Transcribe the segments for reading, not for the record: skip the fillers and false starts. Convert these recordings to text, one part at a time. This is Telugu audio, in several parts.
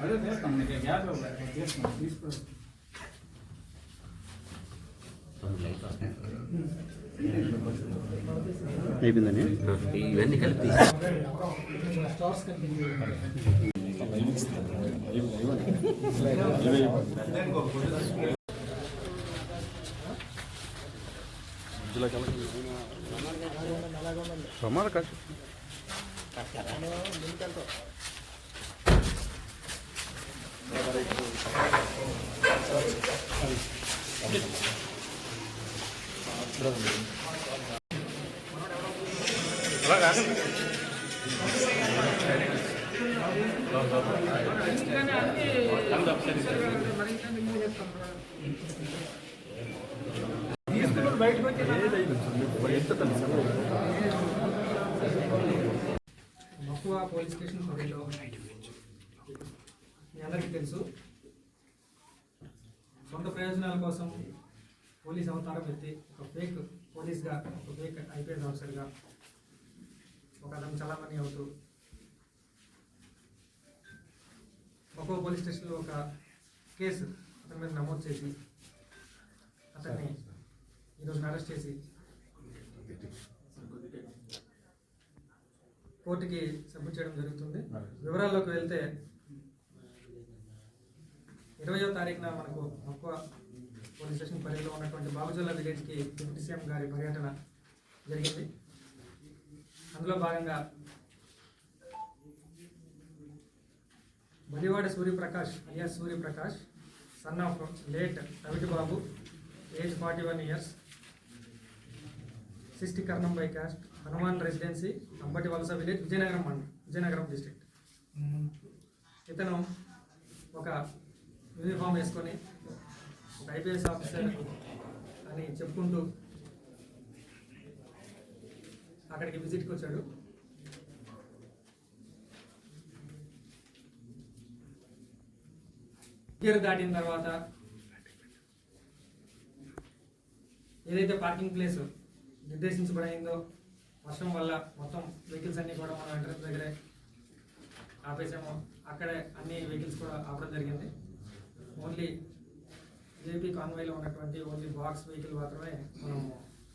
అదే చేస్తాం మీకు గ్యాప్ చేస్తాం తీసుకో అయిపోయిందని ఇవన్నీ కలిపి ప్రమాద కాదు మక్కువ పోలీస్ స్టేషన్ పరిధిలో మీ అందరికీ తెలుసు, సొంత ప్రయోజనాల కోసం పోలీస్ అవతారం ఎత్తి ఒక ఫేక్ పోలీస్గా, ఒక ఫేక్ ఐపీఎస్ ఆఫీసర్గా ఒక అతను చలామణి అవుతూ మక్కువ పోలీస్ స్టేషన్లో ఒక కేసు అతని మీద నమోదు చేసి అతన్ని ఈరోజు అరెస్ట్ చేసి కోర్టుకి సబ్మిట్ చేయడం జరుగుతుంది. వివరాల్లోకి వెళ్తే 20వ తారీఖున మనకు మక్కువ పోలీస్ స్టేషన్ పరిధిలో ఉన్నటువంటి బాబుజల్ల విలేజ్కి డిప్యూటీ సీఎం గారి పర్యటన జరిగింది. అందులో భాగంగా Balivada Suryaprakash alias Suryaprakash, son of late Raviti Babu, age 41 years, 60 Karnam by caste, Hanuman residency, Ambati Valasa village, Vizianagaram district. ఇతను ఒక యూనిఫామ్ వేసుకొని ఒక ఐపీఎస్ ఆఫీసర్ అని చెప్పుకుంటూ అక్కడికి విజిట్కి వచ్చాడు. ఇయర్ దాటిన తర్వాత ఏదైతే పార్కింగ్ ప్లేస్ నిర్దేశించబడిందో వర్షం వల్ల మొత్తం వెహికల్స్ అన్నీ కూడా మనం ఎంట్రన్స్ దగ్గరే ఆపేసాము. అక్కడే అన్ని వెహికల్స్ కూడా ఆపడం జరిగింది. ఓన్లీ జేపీ కాన్వాయ్లో ఉన్నటువంటి ఓన్లీ బాక్స్ వెహికల్ మాత్రమే మనం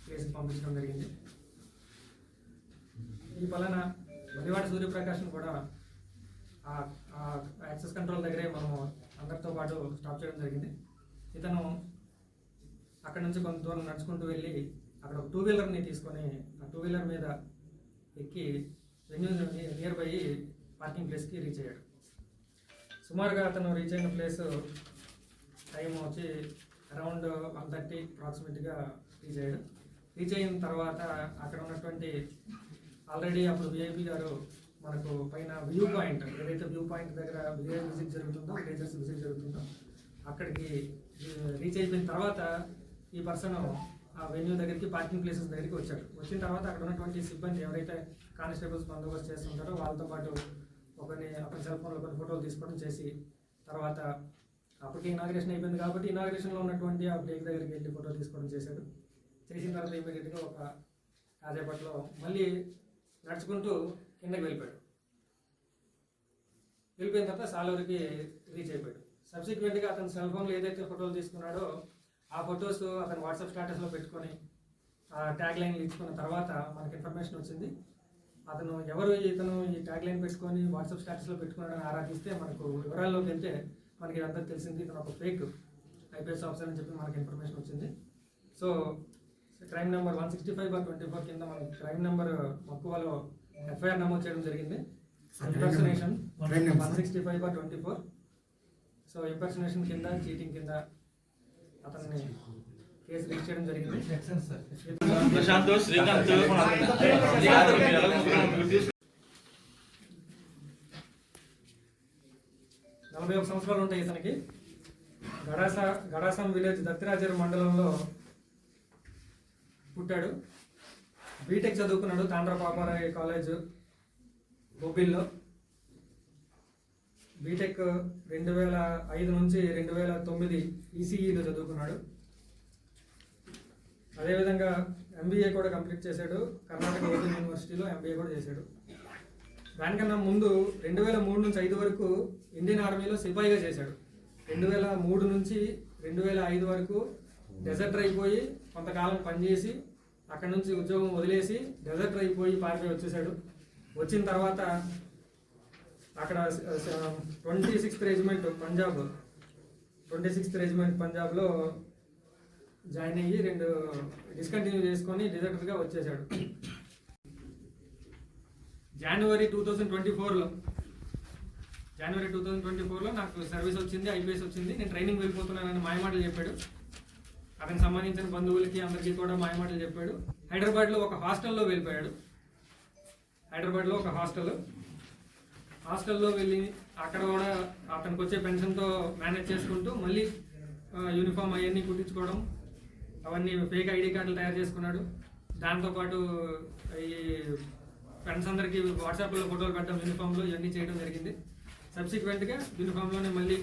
ప్లేస్కి పంపించడం జరిగింది. ఈ వలన బలివాడ సూర్యప్రకాష్ను కూడా యాక్సెస్ కంట్రోల్ దగ్గరే మనము అందరితో పాటు స్టాప్ చేయడం జరిగింది. ఇతను అక్కడ నుంచి కొంత దూరం నడుచుకుంటూ వెళ్ళి అక్కడ ఒక 2-wheelerని తీసుకొని ఆ 2-wheeler మీద ఎక్కి నియర్ బై పార్కింగ్ ప్లేస్కి రీచ్ అయ్యాడు. సుమారుగా అతను రీచ్ అయిన ప్లేస్ టైం వచ్చి అరౌండ్ 1:30 అప్రాక్సిమేట్గా రీచ్ అయ్యాడు. రీచ్ అయిన తర్వాత అక్కడ ఉన్నటువంటి ఆల్రెడీ అప్పుడు విఐపి గారు మనకు పైన వ్యూ పాయింట్, ఏదైతే వ్యూ పాయింట్ దగ్గర విజిట్ జరుగుతుందో, విలేజర్స్ విజిట్ జరుగుతుందో అక్కడికి రీచ్ అయిపోయిన తర్వాత ఈ పర్సన్ ఆ వెన్యూ దగ్గరికి, పార్కింగ్ ప్లేసెస్ దగ్గరికి వచ్చాడు. వచ్చిన తర్వాత అక్కడ ఉన్నటువంటి సిబ్బంది ఎవరైతే కానిస్టేబుల్స్ బందోబస్తు చేస్తుంటారో వాళ్ళతో పాటు అతని సెల్ ఫోన్లో కొన్ని ఫోటోలు తీసుకోవడం చేసి, తర్వాత అప్పటికి ఇనాగ్రేషన్ అయిపోయింది కాబట్టి ఇనాగ్రేషన్లో ఉన్నటువంటి ఆ ప్లేస్ దగ్గరికి వెళ్ళి ఫోటో తీసుకోవడం చేశాడు. చేసిన తర్వాత ఇమీడియట్గా ఒక కాసేపట్లో మళ్ళీ నడుచుకుంటూ కిందకి వెళ్ళిపోయాడు. వెళ్ళిపోయిన తర్వాత సాలూరుకి రీచ్ అయిపోయాడు. సబ్సిక్వెంట్గా అతను సెల్ ఫోన్లో ఏదైతే ఫోటోలు తీసుకున్నాడో ఆ ఫొటోస్ అతను వాట్సాప్ స్టేటస్లో పెట్టుకొని ఆ ట్యాగ్ లైన్లు ఇచ్చుకున్న తర్వాత మనకి ఇన్ఫర్మేషన్ వచ్చింది. అతను ఎవరు ఇతను ఈ ట్యాగ్ లైన్ పెట్టుకొని వాట్సాప్ స్టేటస్లో పెట్టుకున్నాడని ఆరాధిస్తే మనకు వివరాల్లోకి వెళ్తే మనకి ఇదంతా తెలిసింది. ఇతను ఒక ఫేక్ ఐపీఎస్ ఆఫీసర్ అని చెప్పి మనకి ఇన్ఫర్మేషన్ వచ్చింది. సో క్రైమ్ నెంబర్ 165/24 కింద మనకి క్రైమ్ నెంబర్ మక్కువలో ఎఫ్ఐఆర్ నమోదు చేయడం జరిగింది. ఇంపర్సనేషన్ 165/24. సో ఇంపర్సనేషన్ కింద, చీటింగ్ కింద అతన్ని కేసు రిజిస్టర్ చేయడం జరిగింది. 41 సంవత్సరాలు ఉంటాయి ఇతనికి. గడాసం విలేజ్ దత్తిరాజర్ మండలంలో పుట్టాడు. బీటెక్ చదువుకున్నాడు తాండ్ర పాపారాయ కాలేజ్ బొబ్బిల్లో. బీటెక్ 2005 నుంచి 2009 ఈసీఈలో చదువుకున్నాడు. అదేవిధంగా ఎంబీఏ కూడా కంప్లీట్ చేశాడు. కర్ణాటక ఓపెన్ యూనివర్సిటీలో ఎంబీఏ కూడా చేశాడు. దానికన్నా ముందు 2003 నుంచి 5 వరకు ఇండియన్ ఆర్మీలో సిపాయిగా చేశాడు. 2003 నుంచి 2005 వరకు డెజర్టర్ అయిపోయి కొంతకాలం పనిచేసి అక్కడ నుంచి ఉద్యోగం వదిలేసి డెజర్టర్ అయిపోయి పారిపోయి వచ్చేసాడు. వచ్చిన తర్వాత అక్కడ 26th రెజిమెంట్ పంజాబ్లో జాయిన్ అయ్యి 2 డిస్కంటిన్యూ చేసుకొని డెజర్టర్గా వచ్చేసాడు. జనవరి 2024లో నాకు సర్వీస్ వచ్చింది, ఐపీఎస్ వచ్చింది, నేను ట్రైనింగ్ వెళ్ళిపోతున్నానని మాయమాటలు చెప్పాడు. అతనికి సంబంధించిన బంధువులకి అందరికీ కూడా మాయమాటలు చెప్పాడు. హైదరాబాద్లో ఒక హాస్టల్లో వెళ్ళిపోయాడు. హైదరాబాద్లో ఒక హాస్టల్లో వెళ్ళి అక్కడ కూడా అతనికి వచ్చే పెన్షన్తో మేనేజ్ చేసుకుంటూ మళ్ళీ యూనిఫామ్ అవన్నీ కుట్టించుకోవడం, అవన్నీ ఫేక్ ఐడి కార్డులు తయారు చేసుకున్నాడు. దాంతోపాటు ఈ ఫ్రెండ్స్ అందరికీ వాట్సాప్లో ఫోటోలు పెట్టడం యూనిఫామ్లో ఇవన్నీ చేయడం జరిగింది. సబ్సిక్వెంట్గా యూనిఫామ్లోనే మళ్ళీ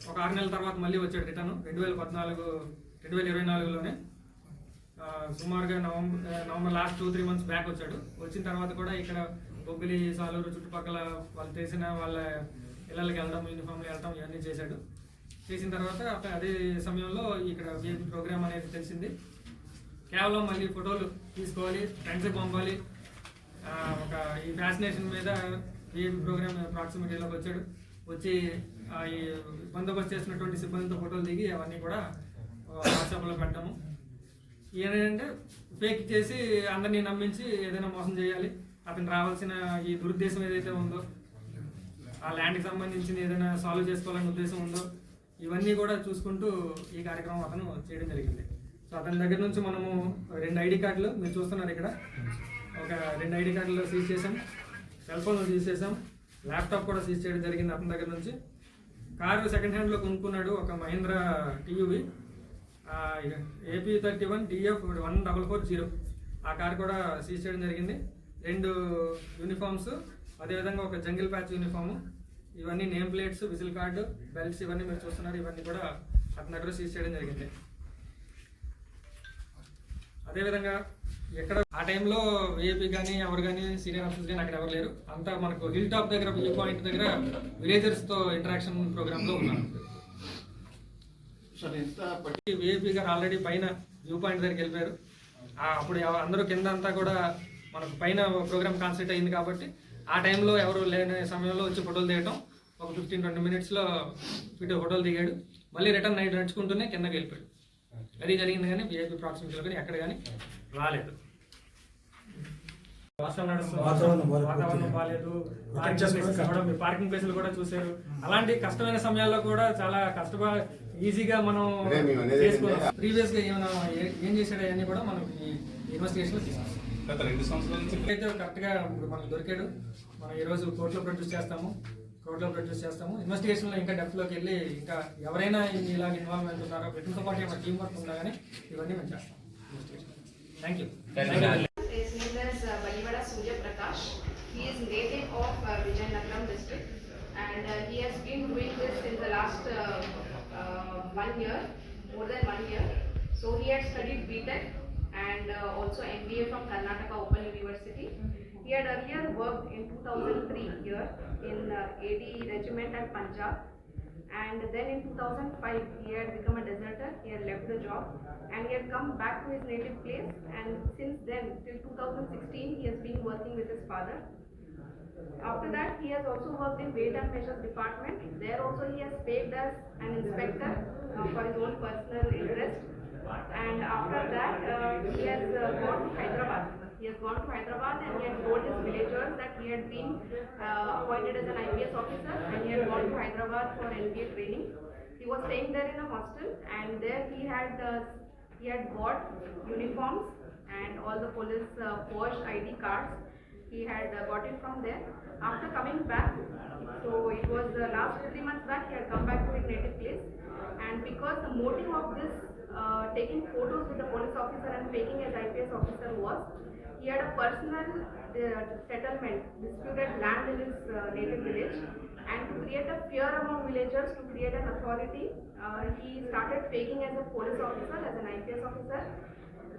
ఒక 6 నెలల తర్వాత మళ్ళీ వచ్చాడు రిటర్న్ 2024లోనే. సుమారుగా నవంబర్ లాస్ట్ 2-3 మంత్స్ బ్యాక్ వచ్చాడు. వచ్చిన తర్వాత కూడా ఇక్కడ బొబ్బిలి, సాలూరు చుట్టుపక్కల వాళ్ళు తెలిసిన వాళ్ళ ఇళ్ళకి వెళ్ళడం, యూనిఫామ్లో వెళ్ళడం ఇవన్నీ చేశాడు. చేసిన తర్వాత అదే సమయంలో ఇక్కడ విఐపి ప్రోగ్రామ్ అనేది తెలిసింది. కేవలం మళ్ళీ ఫోటోలు తీసుకోవాలి, ఫ్రెండ్స్కి పంపాలి, ఒక ఈ ఫ్యాసినేషన్ మీద విఐపి ప్రోగ్రామ్ ప్రాక్సిమిటీలోకి వచ్చాడు. వచ్చి ఈ బందోబస్తు చేసినటువంటి సిబ్బందితో ఫోటోలు దిగి అవన్నీ కూడా వాట్సాప్లో పెట్టాము. ఏంటంటే ఫేక్ చేసి అందరినీ నమ్మించి ఏదైనా మోసం చేయాలి, అతను రావాల్సిన ఈ దురుద్దేశం ఏదైతే ఉందో, ఆ ల్యాండ్కి సంబంధించిన ఏదైనా సాల్వ్ చేసుకోవాలనే ఉద్దేశం ఉందో, ఇవన్నీ కూడా చూసుకుంటూ ఈ కార్యక్రమం అతను చేయడం జరిగింది. సో అతని దగ్గర నుంచి మనము 2 ఐడి కార్డులు మీరు చూస్తున్నారు ఇక్కడ, ఒక 2 ఐడి కార్డులు సీజ్ చేసాం, సెల్ ఫోన్లు సీజ్ చేసాం, ల్యాప్టాప్ కూడా సీజ్ చేయడం జరిగింది అతని దగ్గర నుంచి. కారు సెకండ్ హ్యాండ్లో కొనుక్కున్నాడు, ఒక మహీంద్రా టీయూవి AP31 TF 1440. ఆ కారు కూడా సీజ్ చేయడం జరిగింది. 2 యూనిఫామ్స్, అదేవిధంగా ఒక జంగిల్ ప్యాచ్ యూనిఫాము, ఇవన్నీ name plates, whistle card, belts ఇవన్నీ మీరు చూస్తున్నారు. ఇవన్నీ కూడా అతని దగ్గర సీజ్ చేయడం జరిగింది. అదేవిధంగా ఎక్కడ ఆ టైంలో విఐపి కానీ ఎవరు కానీ సీనియర్ ఆఫీసర్స్ కానీ అక్కడ ఎవరు లేరు. అంతా మనకు హిల్ టాప్ దగ్గర వ్యూ పాయింట్ దగ్గర విలేజర్స్తో ఇంటరాక్షన్ ప్రోగ్రాంలో ఉన్నారు. విఐపి గారు ఆల్రెడీ పైన వ్యూ పాయింట్ దగ్గరికి వెళ్ళిపోయారు. అప్పుడు అందరూ కింద అంతా కూడా మనకు పైన ప్రోగ్రామ్ కాన్సెప్ట్ అయింది కాబట్టి ఆ టైంలో ఎవరు లేని సమయంలో వచ్చి ఫోటోలు తీయడం, ఒక 15-20 మినిట్స్లో ఫోటోలు దిగాడు. మళ్ళీ రిటర్న్ నైట్ నడుచుకుంటూనే కిందకి వెళ్ళిపోయాడు. అది జరిగింది కానీ విఐపి ప్రాక్సిమిటీలో కానీ ఎక్కడ కానీ రాలేదు. వాతావరణం బాగాలేదు, పార్కింగ్ ప్లేసులు కూడా చూశారు. అలాంటి కష్టమైన సమయాల్లో కూడా చాలా ఈజీగా మనం చేసుకున్నాం. ప్రీవియస్ గా ఏం చేశాడు అవన్నీ కూడా మనం ఇన్వెస్టిగేషన్ లో తీసుకున్నాం. గత 2 సంవత్సరాల నుంచి అయితే కరెక్ట్ గా ఇప్పుడు మనకు దొరికాడు. మనం ఈ రోజు కోర్టులో ప్రొడ్యూస్ చేస్తాము. ఇన్వెస్టిగేషన్ లో ఇంకా డెప్త్ లోకి వెళ్ళి ఇంకా ఎవరైనా ఇలాగ ఇన్వాల్వ్మెంట్ ఉన్నారో వీటితో పాటు ఏమైనా టీం వర్క్ ఉందా కానీ ఇవన్నీ మేము చేస్తాం. Thank you. His name is Balivada Surya Prakash. He is native of Vijayanagaram district, and he has been doing this in the last 1 year, more than 1 year. So he had studied BTech and also MBA from Karnataka Open University. He had earlier worked in 2003 here in AD Regiment at Punjab, and then in 2005 he had become a deserter. He had left the job and he had come back to his native place, and since then till 2016 he has been working with his father. After that he has also worked in weight and measures department. There also he has paid as an inspector for his own personal interest, and after that he has gone to Hyderabad. He has gone to Hyderabad and he had told his villagers that he had been appointed as an IPS officer and he had gone to Hyderabad for NBA training. He was staying there in a hostel, and there he had bought uniforms and all the police forged ID cards. He had got it from there. After coming back, so it was the last 3 months back, he had come back to his native place, and because the motive of this taking photos with the police officer and faking as IPS officer was, he had a personal settlement, disputed land in his native village, and to create a fear among villagers, to create an authority, he started faking as a police officer, as an IPS officer,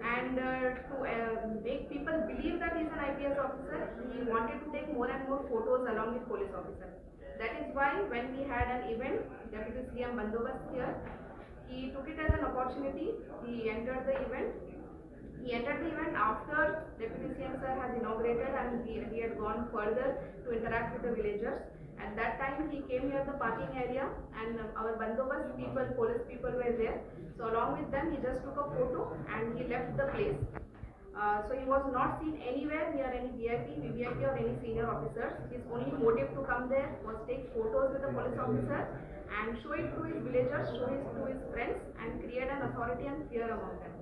And to make people believe that he's an IPS officer, he wanted to take more and more photos along with police officer. That is why when we had an event, Deputy CM Bandobast here, he took it as an opportunity. He entered the event. He entered the event after Deputy CM sir has inaugurated, and he had gone further to interact with the villagers. At that time, he came near the parking area, and our Bandobast people, police people were there. So along with them, he just took a photo and he left the place. So he was not seen anywhere near any VIP, VVIP or any senior officers. His only motive to come there was take photos with the police officer and show it to his villagers, show it to his friends, and create an authority and fear among them.